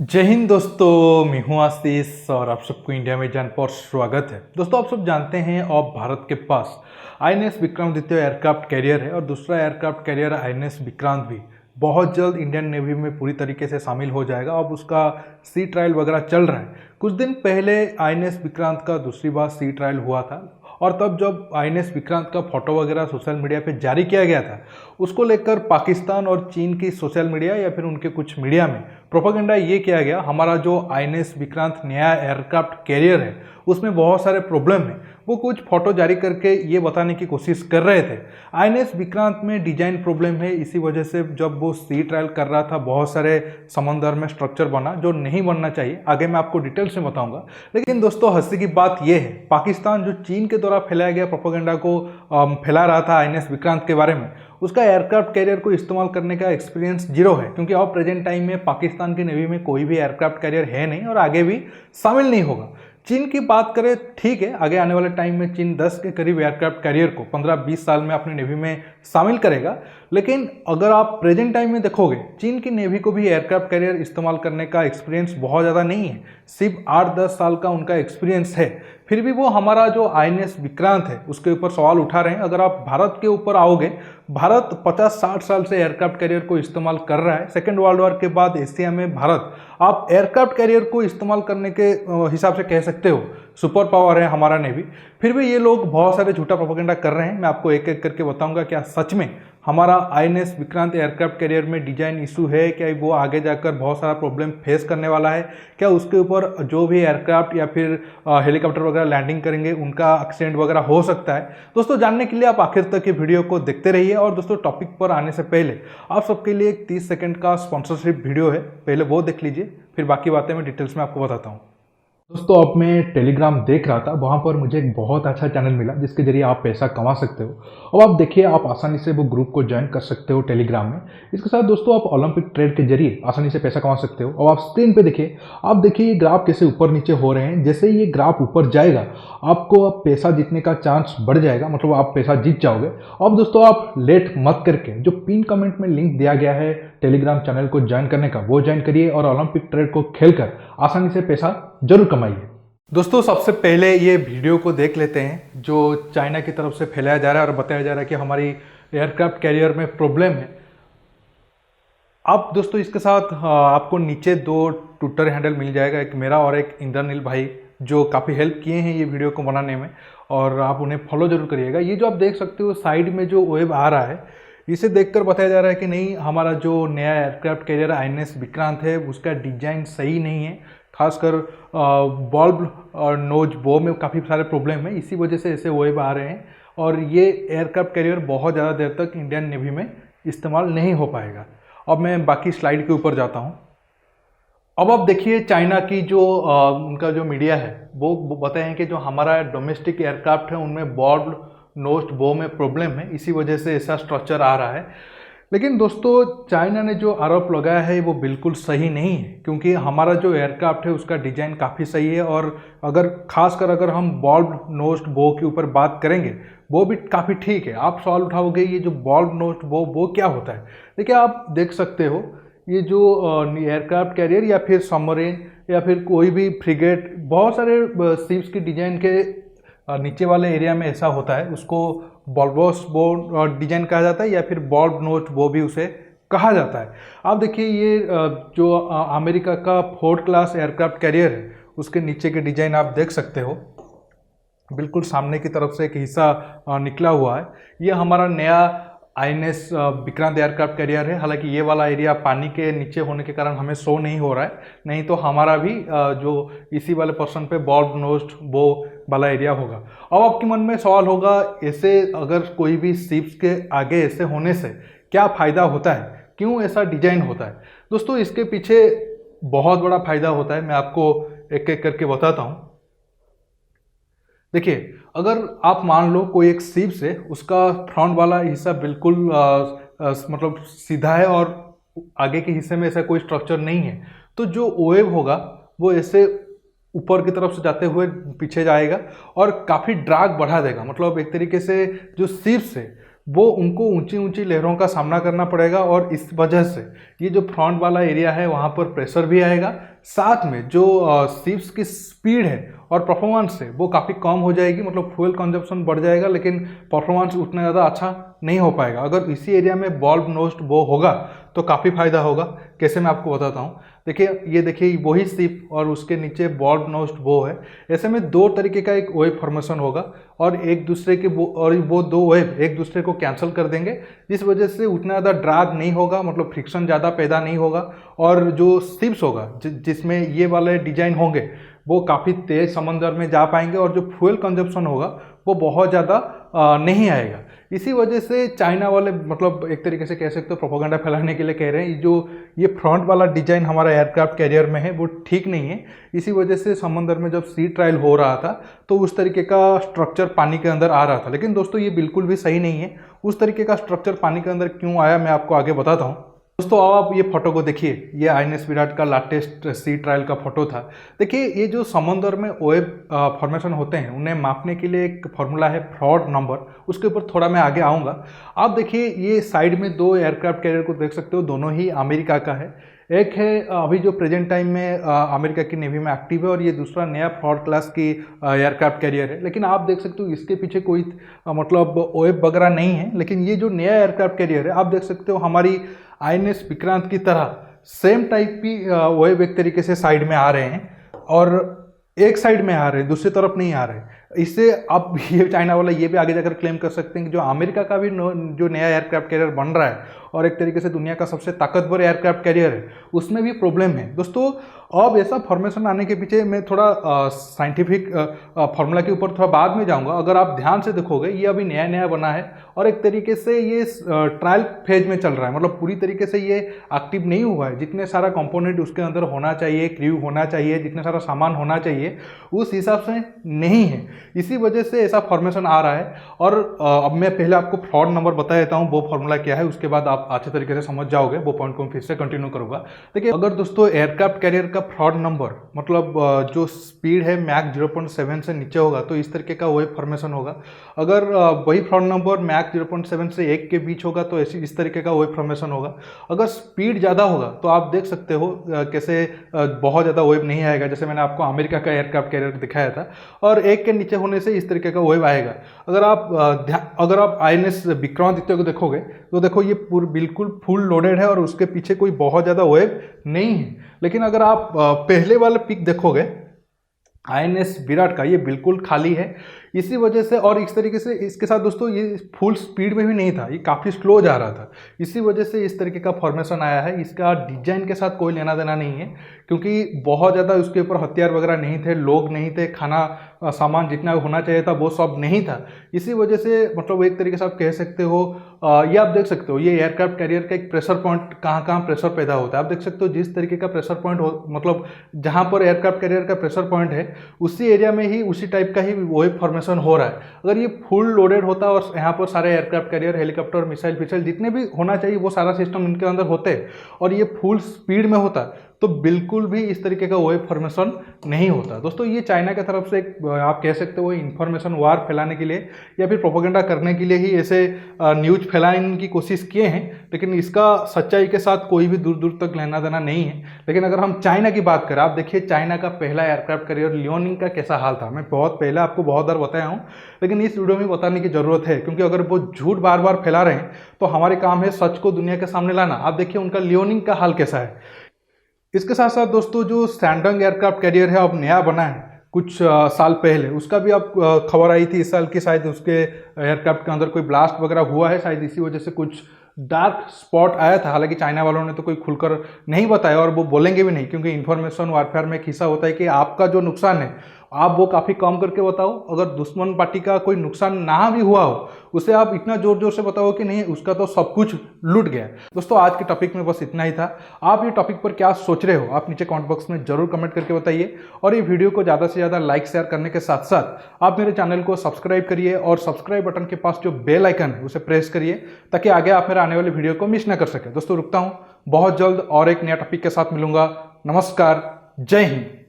जय हिंद दोस्तों, मैं हूं आशीष और आप सबको इंडिया में जान पर स्वागत है। दोस्तों, आप सब जानते हैं अब भारत के पास आईएनएस विक्रमादित्य एयरक्राफ्ट कैरियर है और दूसरा एयरक्राफ्ट कैरियर आईएनएस विक्रांत भी बहुत जल्द इंडियन नेवी में पूरी तरीके से शामिल हो जाएगा। अब उसका सी ट्रायल वगैरह चल रहा है। कुछ दिन पहले आईएनएस विक्रांत का दूसरी बार सी ट्रायल हुआ था और तब जब आईएनएस विक्रांत का फोटो वगैरह सोशल मीडिया पे जारी किया गया था, उसको लेकर पाकिस्तान और चीन की सोशल मीडिया या फिर उनके कुछ मीडिया में प्रोपेगेंडा ये किया गया, हमारा जो आईएनएस विक्रांत नया एयरक्राफ्ट कैरियर है उसमें बहुत सारे प्रॉब्लम है। वो कुछ फोटो जारी करके ये बताने की कोशिश कर रहे थे आईएनएस विक्रांत में डिजाइन प्रॉब्लम है, इसी वजह से जब वो सी ट्रायल कर रहा था बहुत सारे समंदर में स्ट्रक्चर बना जो नहीं बनना चाहिए। आगे मैं आपको डिटेल्स में बताऊंगा। लेकिन दोस्तों, हंसी की बात यह है, पाकिस्तान जो चीन के द्वारा फैलाया गया प्रोपेगेंडा को फैला रहा था आईएनएस विक्रांत के बारे में, उसका एयरक्राफ्ट कैरियर को इस्तेमाल करने का एक्सपीरियंस जीरो है, क्योंकि अब प्रेजेंट टाइम में पाकिस्तान की नेवी में कोई भी एयरक्राफ्ट कैरियर है नहीं और आगे भी शामिल नहीं होगा। चीन की बात करें, ठीक है, आगे आने वाले टाइम में चीन 10 के करीब एयरक्राफ्ट कैरियर को 15-20 साल में अपनी नेवी में शामिल करेगा। लेकिन अगर आप प्रेजेंट टाइम में देखोगे, चीन की नेवी को भी एयरक्राफ्ट कैरियर इस्तेमाल करने का एक्सपीरियंस बहुत ज़्यादा नहीं है, सिर्फ 8-10 साल का उनका एक्सपीरियंस है। फिर भी वो हमारा जो आईएनएस विक्रांत है उसके ऊपर सवाल उठा रहे हैं। अगर आप भारत के ऊपर आओगे, भारत 50-60 साल से एयरक्राफ्ट कैरियर को इस्तेमाल कर रहा है। सेकेंड वर्ल्ड वॉर के बाद एशिया में भारत, आप एयरक्राफ्ट कैरियर को इस्तेमाल करने के हिसाब से कह सकते हो सुपर पावर है हमारा नेवी। फिर भी ये लोग बहुत सारे झूठा प्रोपेगेंडा कर रहे हैं। मैं आपको एक एक करके बताऊंगा क्या सच में हमारा आईएनएस विक्रांत एयरक्राफ्ट कैरियर में डिजाइन इशू है, क्या वो आगे जाकर बहुत सारा प्रॉब्लम फेस करने वाला है, क्या उसके ऊपर जो भी एयरक्राफ्ट या फिर हेलीकॉप्टर वगैरह लैंडिंग करेंगे उनका एक्सीडेंट वगैरह हो सकता है। दोस्तों, जानने के लिए आप आखिर तक ये वीडियो को देखते रहिए। और दोस्तों, टॉपिक पर आने से पहले आप सबके लिए एक 30 सेकंड का स्पॉन्सरशिप वीडियो है, पहले वो देख लीजिए, फिर बाकी बातें मैं डिटेल्स में आपको बताता हूँ। दोस्तों, अब मैं टेलीग्राम देख रहा था, वहाँ पर मुझे एक बहुत अच्छा चैनल मिला जिसके जरिए आप पैसा कमा सकते हो। अब आप देखिए, आप आसानी से वो ग्रुप को ज्वाइन कर सकते हो टेलीग्राम में। इसके साथ दोस्तों, आप ओलंपिक ट्रेड के जरिए आसानी से पैसा कमा सकते हो। अब आप स्क्रीन पे देखिए, आप देखिए ये ग्राफ कैसे ऊपर नीचे हो रहे हैं। जैसे ही ये ग्राफ ऊपर जाएगा, आपको अब पैसा जीतने का चांस बढ़ जाएगा, मतलब आप पैसा जीत जाओगे। अब दोस्तों, आप लेट मत करके जो पिन कमेंट में लिंक दिया गया है टेलीग्राम चैनल को ज्वाइन करने का, वो ज्वाइन करिए और ओलंपिक ट्रेड को खेलकर आसानी से पैसा जरूर कमाइए। दोस्तों, सबसे पहले ये वीडियो को देख लेते हैं जो चाइना की तरफ से फैलाया जा रहा है और बताया जा रहा है कि हमारी एयरक्राफ्ट कैरियर में प्रॉब्लम है। अब दोस्तों, इसके साथ आपको नीचे 2 ट्विटर हैंडल मिल जाएगा, एक मेरा और एक इंद्रनील भाई, जो काफ़ी हेल्प किए हैं ये वीडियो को बनाने में, और आप उन्हें फॉलो जरूर करिएगा। ये जो आप देख सकते हो साइड में जो वेब आ रहा है, इसे देखकर बताया जा रहा है कि नहीं, हमारा जो नया एयरक्राफ्ट कैरियर आईएनएस विक्रांत है उसका डिजाइन सही नहीं है। खासकर बॉल्ब और नोज बो में काफ़ी सारे प्रॉब्लम है, इसी वजह से ऐसे वेब आ रहे हैं और ये एयरक्राफ्ट कैरियर बहुत ज़्यादा देर तक इंडियन नेवी में इस्तेमाल नहीं हो पाएगा। अब मैं बाकी स्लाइड के ऊपर जाता हूँ। अब आप देखिए, चाइना की जो उनका जो मीडिया है वो बताए हैं कि जो हमारा डोमेस्टिक एयरक्राफ्ट है उनमें बॉल्ब नोज बो में प्रॉब्लम है, इसी वजह से ऐसा स्ट्रक्चर आ रहा है। लेकिन दोस्तों, चाइना ने जो आरोप लगाया है वो बिल्कुल सही नहीं है, क्योंकि हमारा जो एयरक्राफ्ट है उसका डिजाइन काफ़ी सही है। और अगर हम बॉल्ब नोस्ट बो के ऊपर बात करेंगे, वो भी काफ़ी ठीक है। आप सवाल उठाओगे ये जो बॉल्ब नोस्ट बो वो क्या होता है। देखिए, आप देख सकते हो ये जो एयरक्राफ्ट कैरियर या फिर सबमरीन या फिर कोई भी फ्रिगेट, बहुत सारे शिप्स की डिजाइन के नीचे वाले एरिया में ऐसा होता है, उसको बॉल्बोस बो डिजाइन कहा जाता है या फिर बॉल्ब नोट बो भी उसे कहा जाता है। आप देखिए, ये जो अमेरिका का 4th क्लास एयरक्राफ्ट कैरियर है उसके नीचे के डिजाइन आप देख सकते हो, बिल्कुल सामने की तरफ से एक हिस्सा निकला हुआ है। ये हमारा नया आईएनएस विक्रांत एयरक्राफ्ट कैरियर है। हालांकि ये वाला एरिया पानी के नीचे होने के कारण हमें शो नहीं हो रहा है, नहीं तो हमारा भी जो इसी वाले पर्सन पे बॉल्ब नोस्ट बो वाला एरिया होगा। अब आपके मन में सवाल होगा, ऐसे अगर कोई भी शिप्स के आगे ऐसे होने से क्या फ़ायदा होता है, क्यों ऐसा डिजाइन होता है। दोस्तों, इसके पीछे बहुत बड़ा फायदा होता है, मैं आपको एक एक करके बताता हूँ। देखिए, अगर आप मान लो कोई एक शिप से उसका फ्रंट वाला हिस्सा बिल्कुल मतलब सीधा है और आगे के हिस्से में ऐसा कोई स्ट्रक्चर नहीं है, तो जो वेव होगा वो ऐसे ऊपर की तरफ से जाते हुए पीछे जाएगा और काफ़ी ड्रैग बढ़ा देगा। मतलब एक तरीके से जो शिप्स है वो उनको ऊंची ऊंची लहरों का सामना करना पड़ेगा, और इस वजह से ये जो फ्रंट वाला एरिया है वहाँ पर प्रेशर भी आएगा। साथ में जो शिप्स की स्पीड है और परफॉर्मेंस है वो काफ़ी कम हो जाएगी, मतलब फ्यूल कंजप्शन बढ़ जाएगा लेकिन परफॉर्मेंस उतना ज़्यादा अच्छा नहीं हो पाएगा। अगर इसी एरिया में बल्ब नोज्ड बो होगा तो काफ़ी फायदा होगा। कैसे, मैं आपको बताता हूँ। देखिए, ये देखिए वही शिप और उसके नीचे बल्ब नोज्ड बो है। ऐसे में दो तरीके का एक वेव फॉर्मेशन होगा और एक दूसरे के वो दो वेव एक दूसरे को कैंसिल कर देंगे, जिस वजह से उतना ज़्यादा ड्रैग नहीं होगा, मतलब फ्रिक्शन ज़्यादा पैदा नहीं होगा। और जो शिप्स होगा जिसमें ये वाले डिजाइन होंगे वो काफ़ी तेज समंदर में जा पाएंगे, और जो फ्यूल कंजप्शन होगा वो बहुत ज़्यादा नहीं आएगा। इसी वजह से चाइना वाले, मतलब एक तरीके से कह सकते हो प्रोपेगेंडा फैलाने के लिए कह रहे हैं जो ये फ्रंट वाला डिजाइन हमारा एयरक्राफ्ट कैरियर में है वो ठीक नहीं है। इसी वजह से समंदर में जब सी ट्रायल हो रहा था तो उस तरीके का स्ट्रक्चर पानी के अंदर आ रहा था, लेकिन दोस्तों ये बिल्कुल भी सही नहीं है। उस तरीके का स्ट्रक्चर पानी के अंदर क्यों आया मैं आपको आगे बताता हूँ। दोस्तों अब आप ये फोटो को देखिए, ये आईएनएस विराट का लेटेस्ट सी ट्रायल का फोटो था। देखिए, ये जो समंदर में वेव फॉर्मेशन होते हैं उन्हें मापने के लिए एक फॉर्मूला है फ्रॉड नंबर, उसके ऊपर थोड़ा मैं आगे आऊँगा। आप देखिए, ये साइड में दो एयरक्राफ्ट कैरियर को देख सकते हो, दोनों ही अमेरिका का है। एक है अभी जो प्रेजेंट टाइम में अमेरिका की नेवी में एक्टिव है, और ये दूसरा नया फ्रॉड क्लास की एयरक्राफ्ट कैरियर है। लेकिन आप देख सकते हो इसके पीछे कोई मतलब वेव वगैरह नहीं है। लेकिन ये जो नया एयरक्राफ्ट कैरियर है आप देख सकते हो हमारी आईएनएस विक्रांत की तरह सेम टाइप की वेव एक तरीके से साइड में आ रहे हैं, और एक साइड में आ रहे हैं, दूसरी तरफ नहीं आ रहे। इससे अब ये चाइना वाला ये भी आगे जाकर क्लेम कर सकते हैं कि जो अमेरिका का भी जो नया एयरक्राफ्ट कैरियर बन रहा है और एक तरीके से दुनिया का सबसे ताकतवर एयरक्राफ्ट कैरियर है, उसमें भी प्रॉब्लम है। दोस्तों अब ऐसा फॉर्मेशन आने के पीछे मैं थोड़ा साइंटिफिक फार्मूला के ऊपर थोड़ा बाद में जाऊंगा। अगर आप ध्यान से देखोगे ये अभी नया नया बना है और एक तरीके से ये ट्रायल फेज में चल रहा है, मतलब पूरी तरीके से ये एक्टिव नहीं हुआ है। जितने सारा कंपोनेंट उसके अंदर होना चाहिए, क्रू होना चाहिए, जितने सारा सामान होना चाहिए, उस हिसाब से नहीं है। इसी वजह से ऐसा फॉर्मेशन आ रहा है। और अब मैं पहले आपको फ्रॉड नंबर बता देता हूँ वो फॉर्मूला क्या है, उसके बाद आप अच्छे तरीके से समझ जाओगे। वो पॉइंट को फिर से कंटिन्यू करूंगा। देखिए, अगर दोस्तों एयरक्राफ्ट कैरियर का फ्रॉड नंबर मतलब जो स्पीड है मैक 0.7 से नीचे होगा तो इस तरीके का वेव फॉर्मेशन होगा। अगर वही फ्रॉड नंबर मैक 0.7 से 1 के बीच होगा तो इस तरीके का वेव फॉर्मेशन होगा। अगर स्पीड ज़्यादा होगा तो आप देख सकते हो कैसे बहुत ज़्यादा वेव नहीं आएगा, जैसे मैंने आपको अमेरिका का एयरक्राफ्ट कैरियर दिखाया था। और 1 के नीचे होने से इस तरीके का वेव आएगा। अगर आप आईएनएस विक्रमादित्य को देखोगे तो देखो ये बिल्कुल फुल लोडेड है और उसके पीछे कोई बहुत ज़्यादा वेव नहीं है। लेकिन अगर आप पहले वाले पिक देखोगे आईएनएस विराट का, ये बिल्कुल खाली है। इसी वजह से, और इस तरीके से इसके साथ दोस्तों ये फुल स्पीड में भी नहीं था, ये काफ़ी स्लो जा रहा था। इसी वजह से इस तरीके का फॉर्मेशन आया है। इसका डिजाइन के साथ कोई लेना देना नहीं है, क्योंकि बहुत ज़्यादा उसके ऊपर हथियार वगैरह नहीं थे, लोग नहीं थे, खाना सामान जितना होना चाहिए था वो सब नहीं था। इसी वजह से मतलब एक तरीके से आप कह सकते हो, ये आप देख सकते हो ये एयरक्राफ्ट कैरियर का एक प्रेशर पॉइंट कहाँ कहाँ प्रेशर पैदा होता है। आप देख सकते हो जिस तरीके का प्रेशर पॉइंट हो, मतलब जहाँ पर एयरक्राफ्ट कैरियर का प्रेशर पॉइंट है उसी एरिया में ही उसी टाइप का ही वेव फॉर्मेशन हो रहा है। अगर ये फुल लोडेड होता और यहाँ पर सारे aircraft carrier, helicopter, missile fissile जितने भी होना चाहिए वो सारा सिस्टम इनके अंदर होते और ये फुल स्पीड में होता तो बिल्कुल भी इस तरीके का वेव फॉर्मेशन नहीं होता। दोस्तों ये चाइना की तरफ से एक आप कह सकते हो इंफॉर्मेशन वार फैलाने के लिए या फिर प्रोपेगेंडा करने के लिए ही ऐसे न्यूज फैलाने की कोशिश किए हैं, लेकिन इसका सच्चाई के साथ कोई भी दूर दूर तक लेना देना नहीं है। लेकिन अगर हम चाइना की बात करें, आप देखिए चाइना का पहला एयरक्राफ्ट कैरियर लियोनिंग का कैसा हाल था। मैं बहुत पहले आपको बहुत बार बताया हूँ, लेकिन इस वीडियो में बताने की जरूरत है, क्योंकि अगर वो झूठ बार बार फैला रहे हैं तो हमारे काम है सच को दुनिया के सामने लाना। आप देखिए उनका लियोनिंग का हाल कैसा है। इसके साथ साथ दोस्तों जो सैंडंग एयरक्राफ्ट कैरियर है अब नया बना है कुछ साल पहले, उसका भी अब खबर आई थी इस साल की, शायद उसके एयरक्राफ्ट के अंदर कोई ब्लास्ट वगैरह हुआ है, शायद इसी वजह से कुछ डार्क स्पॉट आया था। हालांकि चाइना वालों ने तो कोई खुलकर नहीं बताया और वो बोलेंगे भी नहीं, क्योंकि इन्फॉर्मेशन वारफेयर में एक हिस्सा होता है कि आपका जो नुकसान है आप वो काफ़ी कम करके बताओ। अगर दुश्मन पार्टी का कोई नुकसान ना भी हुआ हो उसे आप इतना जोर जोर से बताओ कि नहीं उसका तो सब कुछ लूट गया। दोस्तों आज के टॉपिक में बस इतना ही था। आप ये टॉपिक पर क्या सोच रहे हो आप नीचे कमेंट बॉक्स में जरूर कमेंट करके बताइए, और ये वीडियो को ज़्यादा से ज़्यादा लाइक शेयर करने के साथ साथ आप मेरे चैनल को सब्सक्राइब करिए और सब्सक्राइब बटन के पास जो बेल आइकन है उसे प्रेस करिए ताकि आगे आप मेरे आने वाले वीडियो को मिस ना कर सके। दोस्तों रुकता हूँ, बहुत जल्द और एक नया टॉपिक के साथ मिलूंगा। नमस्कार, जय हिंद।